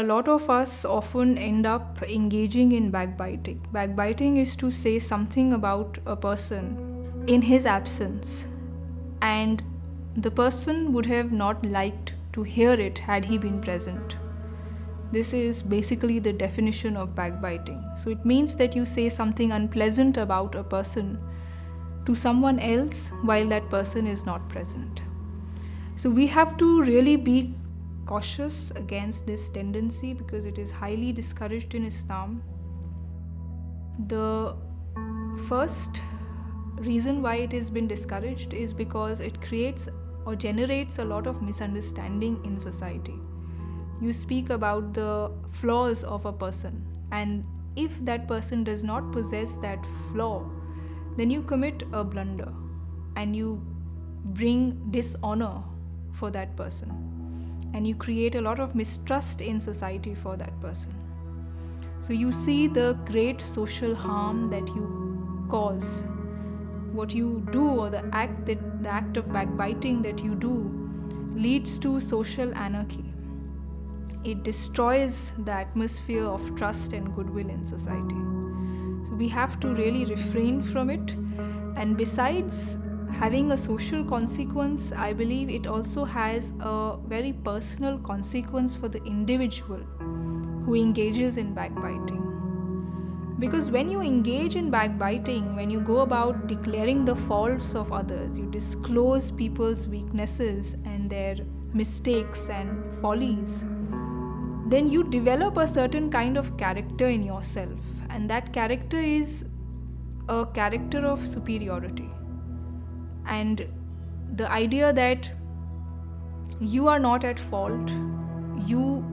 A lot of us often end up engaging in backbiting. Backbiting is to say something about a person in his absence, and the person would have not liked to hear it had he been present. This is basically the definition of backbiting. So it means that you say something unpleasant about a person to someone else while that person is not present. So we have to really be cautious against this tendency because it is highly discouraged in Islam. The first reason why it has been discouraged is because it creates or generates a lot of misunderstanding in society. You speak about the flaws of a person, and if that person does not possess that flaw, then you commit a blunder and you bring dishonor for that person, and you create a lot of mistrust in society for that person. So you see the great social harm that you cause. What you do, or the act of backbiting that you do, leads to social anarchy. It destroys the atmosphere of trust and goodwill in society. So we have to really refrain from it. And besides having a social consequence, I believe it also has a very personal consequence for the individual who engages in backbiting. Because when you engage in backbiting, when you go about declaring the faults of others, you disclose people's weaknesses and their mistakes and follies, then you develop a certain kind of character in yourself, and that character is a character of superiority. And the idea that you are not at fault, you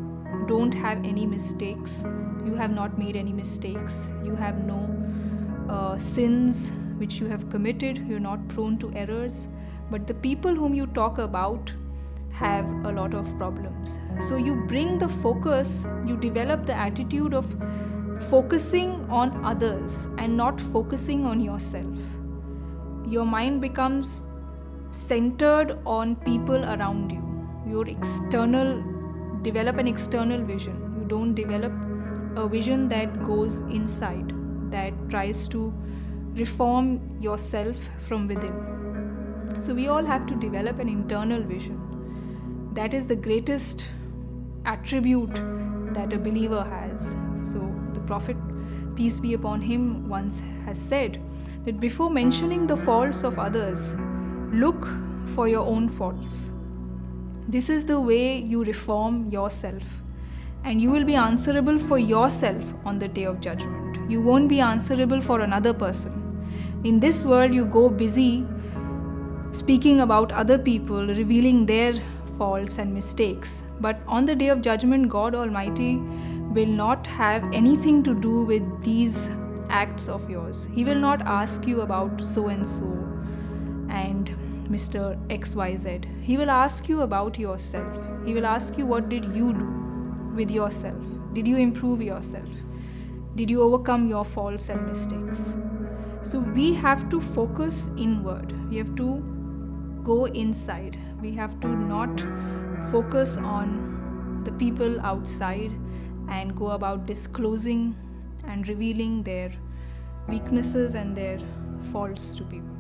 don't have any mistakes, you have not made any mistakes, you have no sins which you have committed, you're not prone to errors, but the people whom you talk about have a lot of problems. So you bring the focus, you develop the attitude of focusing on others and not focusing on yourself. Your mind becomes centered on people around you. Develop an external vision. You don't develop a vision that goes inside, that tries to reform yourself from within. So we all have to develop an internal vision. That is the greatest attribute that a believer has. So the Prophet, peace be upon him, once has said that before mentioning the faults of others, look for your own faults. This is the way you reform yourself, and you will be answerable for yourself on the day of judgment. You won't be answerable for another person. In this world, you go busy speaking about other people, revealing their faults and mistakes. But on the day of judgment, God Almighty will not have anything to do with these acts of yours. He will not ask you about so and so and Mr. XYZ. He will ask you about yourself. He will ask you, what did you do with yourself? Did you improve yourself? Did you overcome your faults and mistakes? So we have to focus inward. We have to go inside. We have to not focus on the people outside and go about disclosing and revealing their weaknesses and their faults to people.